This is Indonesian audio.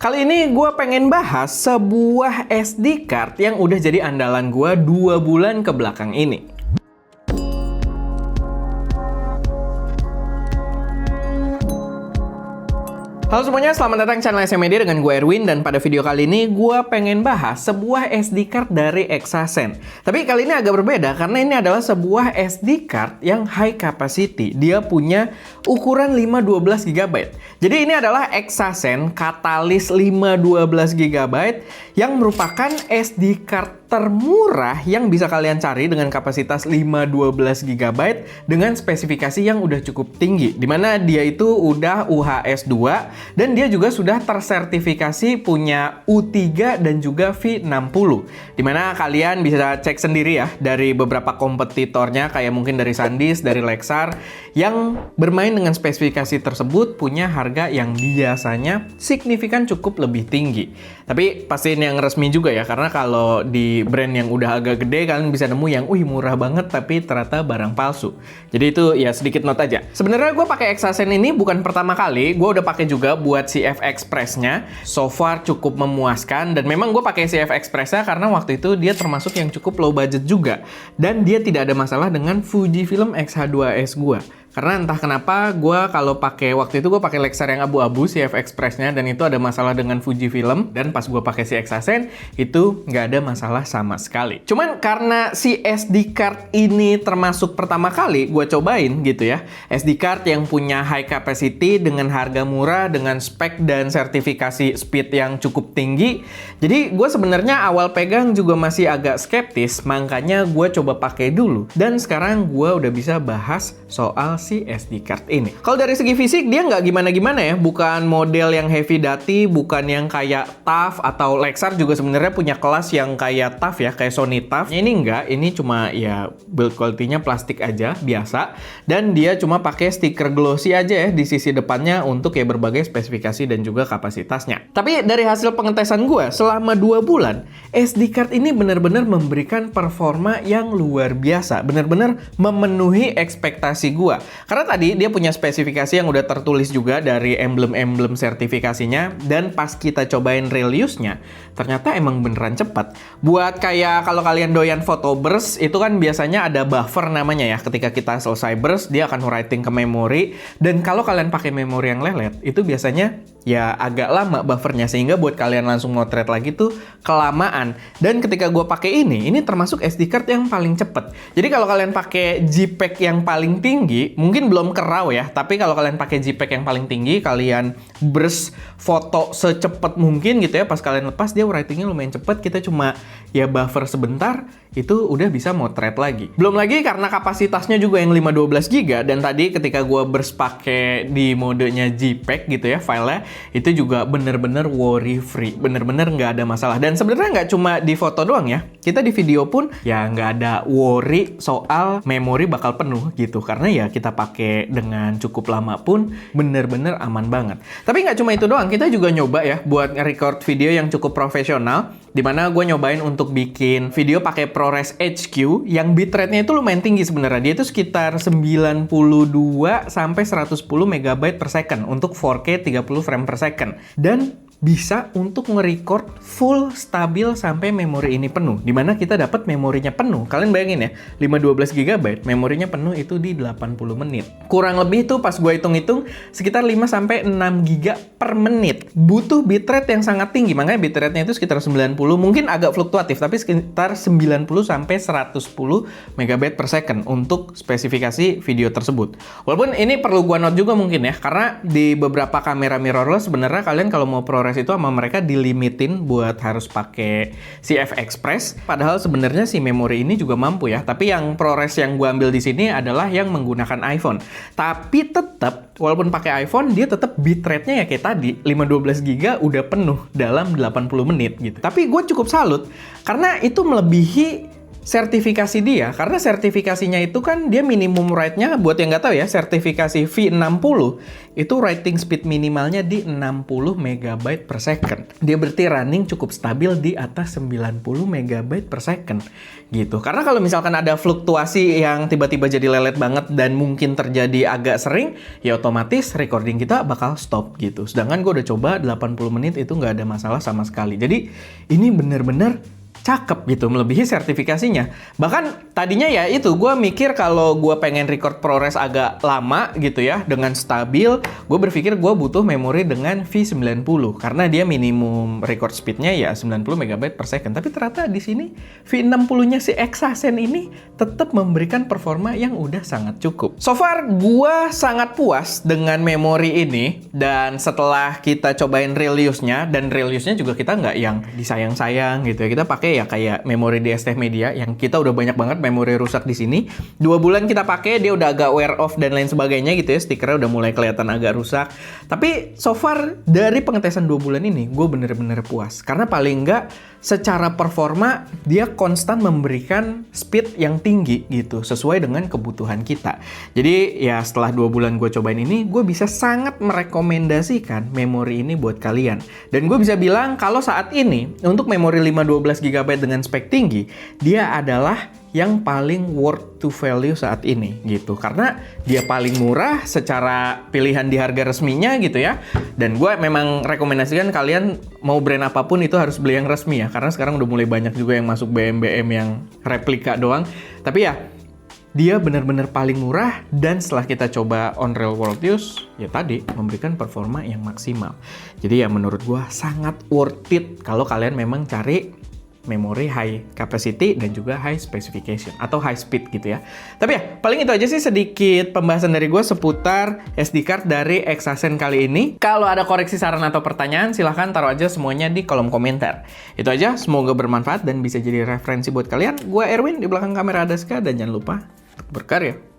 Kali ini gue pengen bahas sebuah SD card yang udah jadi andalan gue 2 bulan ke belakang ini. Halo semuanya, selamat datang di channel SM Media dengan gue Erwin. Dan pada video kali ini gue pengen bahas sebuah SD card dari Exasen. Tapi kali ini agak berbeda karena ini adalah sebuah SD card yang high capacity. Dia punya ukuran 512 GB. Jadi ini adalah Exasen Catalyst 512 GB yang merupakan SD card termurah yang bisa kalian cari dengan kapasitas 512 GB dengan spesifikasi yang udah cukup tinggi, dimana dia itu udah UHS 2 dan dia juga sudah tersertifikasi punya U3 dan juga V60, dimana kalian bisa cek sendiri ya dari beberapa kompetitornya kayak mungkin dari SanDisk, dari Lexar yang bermain dengan spesifikasi tersebut punya harga yang biasanya signifikan cukup lebih tinggi. Tapi pastiin yang resmi juga ya, karena kalau di brand yang udah agak gede kalian bisa nemu yang murah banget tapi ternyata barang palsu. Jadi itu ya sedikit note aja. Sebenarnya gue pakai Exasen ini bukan pertama kali, gue udah pakai juga buat CF Express-nya. So far cukup memuaskan dan memang gue pakai CF Express-nya karena waktu itu dia termasuk yang cukup low budget juga dan dia tidak ada masalah dengan Fujifilm X-H2S gue. Karena entah kenapa gue kalau pakai waktu itu gue pakai Lexar yang abu-abu CF Express-nya dan itu ada masalah dengan Fujifilm, dan pas gue pakai si Exasen itu nggak ada masalah sama sekali. Cuman karena si SD card ini termasuk pertama kali gue cobain gitu ya, SD card yang punya high capacity dengan harga murah dengan spek dan sertifikasi speed yang cukup tinggi. Jadi gue sebenarnya awal pegang juga masih agak skeptis, makanya gue coba pakai dulu dan sekarang gue udah bisa bahas soal si SD card ini. Kalau dari segi fisik dia nggak gimana-gimana ya, bukan model yang heavy duty, bukan yang kayak TUF atau Lexar juga sebenarnya punya kelas yang kayak TUF ya, kayak Sony TUF. Ini enggak, ini cuma ya build quality-nya plastik aja biasa dan dia cuma pakai stiker glossy aja ya di sisi depannya untuk ya berbagai spesifikasi dan juga kapasitasnya. Tapi dari hasil pengetesan gue selama 2 bulan, SD card ini benar-benar memberikan performa yang luar biasa, benar-benar memenuhi ekspektasi gue. Karena tadi dia punya spesifikasi yang udah tertulis juga dari emblem-emblem sertifikasinya, dan pas kita cobain real use-nya, ternyata emang beneran cepat. Buat kayak kalau kalian doyan foto burst, itu kan biasanya ada buffer namanya ya. Ketika kita selesai burst, dia akan writing ke memori, dan kalau kalian pakai memori yang lelet, itu biasanya ya agak lama buffernya, sehingga buat kalian langsung motret lagi tuh kelamaan. Dan ketika gue pakai ini termasuk SD card yang paling cepet. Jadi kalau kalian pakai JPEG yang paling tinggi, mungkin belum ke RAW ya, tapi kalau kalian pakai JPEG yang paling tinggi, kalian burst foto secepat mungkin gitu ya, pas kalian lepas dia writingnya lumayan cepet, kita cuma ya buffer sebentar, itu udah bisa motret lagi. Belum lagi karena kapasitasnya juga yang 512 GB, dan tadi ketika gue burst pakai di modenya JPEG gitu ya filenya, itu juga bener-bener worry free, bener-bener nggak ada masalah. Dan sebenarnya nggak cuma di foto doang ya, kita di video pun ya nggak ada worry soal memori bakal penuh gitu, karena ya kita pakai dengan cukup lama pun bener-bener aman banget. Tapi nggak cuma itu doang, kita juga nyoba ya buat nge-record video yang cukup profesional, dimana gue nyobain untuk bikin video pakai ProRes HQ yang bitrate-nya itu lumayan tinggi sebenarnya. Dia itu sekitar 92 sampai 110 MB per second untuk 4K 30 frame per second. Dan bisa untuk nge-record full stabil sampai memori ini penuh, dimana kita dapat memorinya penuh. Kalian bayangin ya, 512 GB, memorinya penuh itu di 80 menit. Kurang lebih tuh pas gue hitung-hitung sekitar 5 sampai 6 GB per menit. Butuh bitrate yang sangat tinggi, makanya bitrate-nya itu sekitar 90, mungkin agak fluktuatif, tapi sekitar 90 sampai 110 MB per second untuk spesifikasi video tersebut. Walaupun ini perlu gue note juga mungkin ya, karena di beberapa kamera mirrorless sebenarnya kalian kalau mau ProRes itu sama mereka dilimitin buat harus pakai CF Express. Padahal sebenarnya si memori ini juga mampu ya. Tapi yang ProRes yang gue ambil di sini adalah yang menggunakan iPhone. Tapi tetap walaupun pakai iPhone, dia tetap bitrate-nya ya kayak tadi, 512 GB udah penuh dalam 80 menit gitu. Tapi gue cukup salut karena itu melebihi sertifikasi dia, karena sertifikasinya itu kan dia minimum write-nya, buat yang nggak tahu ya, sertifikasi V60 itu writing speed minimalnya di 60 MB per second. Dia berarti running cukup stabil di atas 90 MB per second gitu. Karena kalau misalkan ada fluktuasi yang tiba-tiba jadi lelet banget dan mungkin terjadi agak sering, ya otomatis recording kita bakal stop gitu. Sedangkan gue udah coba 80 menit itu nggak ada masalah sama sekali. Jadi ini bener-bener cakep gitu, melebihi sertifikasinya. Bahkan tadinya ya itu, gue mikir kalau gue pengen record ProRes agak lama gitu ya, dengan stabil, gue berpikir gue butuh memori dengan V90, karena dia minimum record speednya ya 90 MB per second. Tapi ternyata di sini V60-nya si Exasen ini tetap memberikan performa yang udah sangat cukup. So far, gue sangat puas dengan memori ini, dan setelah kita cobain real use-nya, dan real use-nya juga kita nggak yang disayang-sayang gitu ya, kita pakai ya kayak memori di ST Media yang kita udah banyak banget memori rusak di sini. 2 bulan kita pakai, dia udah agak wear off dan lain sebagainya gitu ya, stikernya udah mulai kelihatan agak rusak. Tapi so far dari pengetesan 2 bulan ini gue bener-bener puas, karena paling nggak secara performa dia konstan memberikan speed yang tinggi gitu, sesuai dengan kebutuhan kita. Jadi ya setelah 2 bulan gue cobain ini, gue bisa sangat merekomendasikan memori ini buat kalian. Dan gue bisa bilang kalau saat ini untuk memori 512 GB dengan spek tinggi, dia adalah yang paling worth to value saat ini gitu, karena dia paling murah secara pilihan di harga resminya gitu ya. Dan gue memang rekomendasikan kalian mau brand apapun itu harus beli yang resmi ya, karena sekarang udah mulai banyak juga yang masuk BM-BM yang replika doang. Tapi ya dia benar-benar paling murah, dan setelah kita coba on real world use, ya tadi memberikan performa yang maksimal. Jadi ya menurut gue sangat worth it kalau kalian memang cari memori high capacity dan juga high specification atau high speed gitu ya. Tapi ya paling itu aja sih sedikit pembahasan dari gue seputar SD card dari Exasen kali ini. Kalau ada koreksi, saran atau pertanyaan, silahkan taruh aja semuanya di kolom komentar. Itu aja, semoga bermanfaat dan bisa jadi referensi buat kalian. Gue Erwin, di belakang kamera ada Ska, dan jangan lupa untuk berkarya.